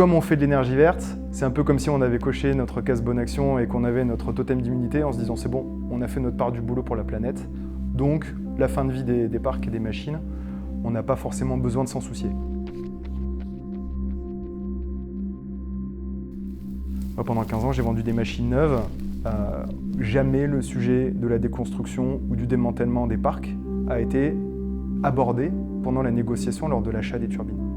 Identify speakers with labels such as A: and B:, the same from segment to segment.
A: comme on fait de l'énergie verte, c'est un peu comme si on avait coché notre case bonne action et qu'on avait notre totem d'immunité en se disant c'est bon, on a fait notre part du boulot pour la planète, donc la fin de vie des parcs et des machines, on n'a pas forcément besoin de s'en soucier. Moi, pendant 15 ans, j'ai vendu des machines neuves. Jamais le sujet de la déconstruction ou du démantèlement des parcs a été abordé pendant la négociation lors de l'achat des turbines.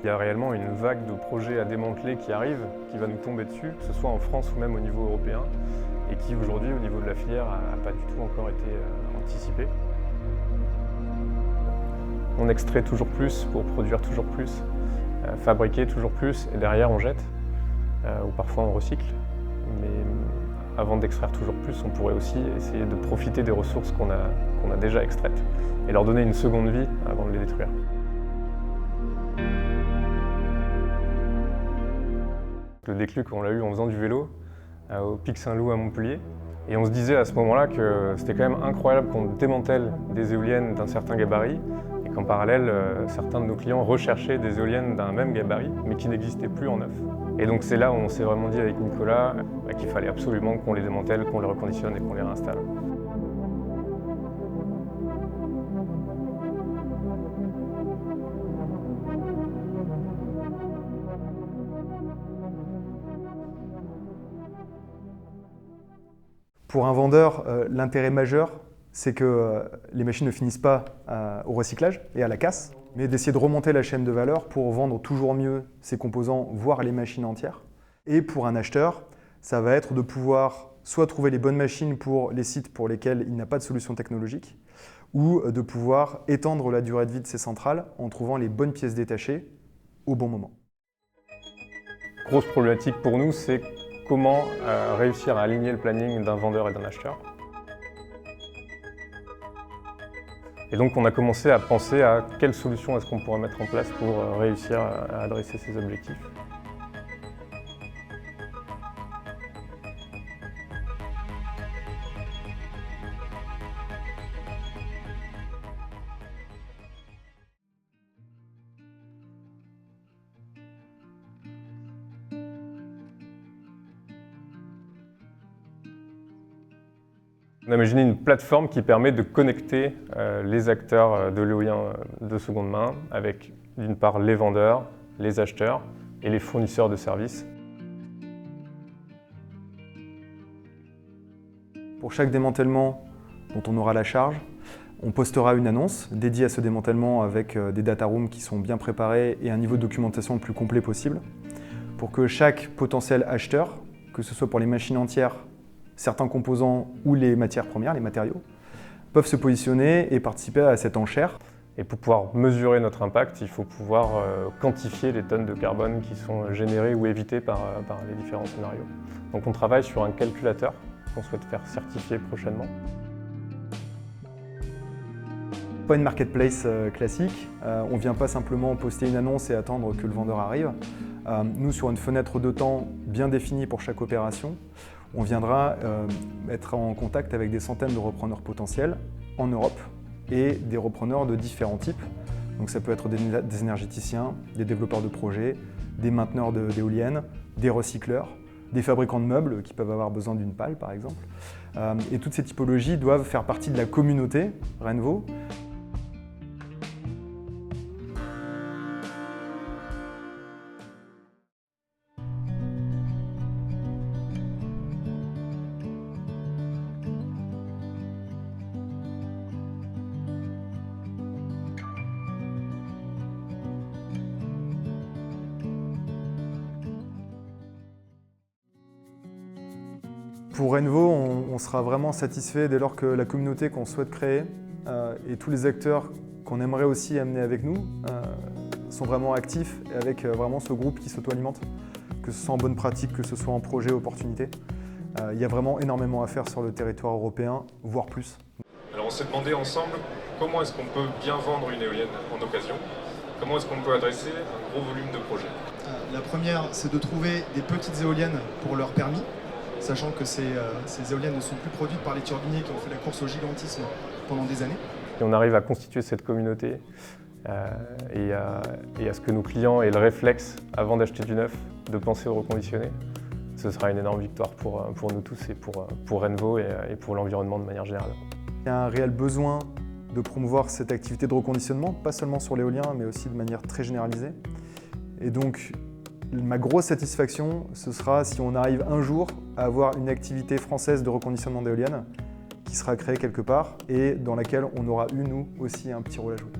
B: Il y a réellement une vague de projets à démanteler qui arrive, qui va nous tomber dessus, que ce soit en France ou même au niveau européen, et qui aujourd'hui, au niveau de la filière, n'a pas du tout encore été anticipé. On extrait toujours plus pour produire toujours plus, fabriquer toujours plus, et derrière on jette, ou parfois on recycle. Mais avant d'extraire toujours plus, on pourrait aussi essayer de profiter des ressources qu'on a déjà extraites, et leur donner une seconde vie avant de les détruire. Le déclic, on l'a eu en faisant du vélo au Pic Saint-Loup à Montpellier. Et on se disait à ce moment-là que c'était quand même incroyable qu'on démantèle des éoliennes d'un certain gabarit et qu'en parallèle, certains de nos clients recherchaient des éoliennes d'un même gabarit, mais qui n'existaient plus en neuf. Et donc c'est là où on s'est vraiment dit avec Nicolas qu'il fallait absolument qu'on les démantèle, qu'on les reconditionne et qu'on les réinstalle.
A: Pour un vendeur, l'intérêt majeur, c'est que les machines ne finissent pas au recyclage et à la casse, mais d'essayer de remonter la chaîne de valeur pour vendre toujours mieux ses composants, voire les machines entières. Et pour un acheteur, ça va être de pouvoir soit trouver les bonnes machines pour les sites pour lesquels il n'a pas de solution technologique, ou de pouvoir étendre la durée de vie de ces centrales en trouvant les bonnes pièces détachées au bon moment.
B: Grosse problématique pour nous, c'est comment réussir à aligner le planning d'un vendeur et d'un acheteur. Et donc on a commencé à penser à quelle solution est-ce qu'on pourrait mettre en place pour réussir à adresser ces objectifs. On a imaginé une plateforme qui permet de connecter les acteurs de l'éolien de seconde main avec d'une part les vendeurs, les acheteurs et les fournisseurs de services.
A: Pour chaque démantèlement dont on aura la charge, on postera une annonce dédiée à ce démantèlement avec des data rooms qui sont bien préparés et un niveau de documentation le plus complet possible pour que chaque potentiel acheteur, que ce soit pour les machines entières, certains composants ou les matières premières, les matériaux, peuvent se positionner et participer à cette enchère.
B: Et pour pouvoir mesurer notre impact, il faut pouvoir quantifier les tonnes de carbone qui sont générées ou évitées par les différents scénarios. Donc on travaille sur un calculateur qu'on souhaite faire certifier prochainement.
A: Pas une marketplace classique, on ne vient pas simplement poster une annonce et attendre que le vendeur arrive. Nous, sur une fenêtre de temps bien définie pour chaque opération, on viendra être en contact avec des centaines de repreneurs potentiels en Europe et des repreneurs de différents types. Donc ça peut être des énergéticiens, des développeurs de projets, des mainteneurs d'éoliennes, des recycleurs, des fabricants de meubles qui peuvent avoir besoin d'une pale par exemple. Et toutes ces typologies doivent faire partie de la communauté Renvo. Pour Renvo, on sera vraiment satisfait dès lors que la communauté qu'on souhaite créer et tous les acteurs qu'on aimerait aussi amener avec nous sont vraiment actifs et avec vraiment ce groupe qui s'auto-alimente, que ce soit en bonne pratique, que ce soit en projet, opportunité. Il y a vraiment énormément à faire sur le territoire européen, voire plus.
B: Alors on s'est demandé ensemble comment est-ce qu'on peut bien vendre une éolienne en occasion, comment est-ce qu'on peut adresser un gros volume de projets.
C: La première, c'est de trouver des petites éoliennes pour leur permis. sachant que ces éoliennes ne sont plus produites par les turbiniers qui ont fait la course au gigantisme pendant des années.
B: Et on arrive à constituer cette communauté et à ce que nos clients aient le réflexe, avant d'acheter du neuf, de penser au reconditionné. Ce sera une énorme victoire pour nous tous et pour Renvo et pour l'environnement de manière générale.
A: Il y a un réel besoin de promouvoir cette activité de reconditionnement, pas seulement sur l'éolien, mais aussi de manière très généralisée. Et donc, ma grosse satisfaction, ce sera si on arrive un jour à avoir une activité française de reconditionnement d'éoliennes qui sera créée quelque part et dans laquelle on aura eu, nous aussi, un petit rôle à jouer.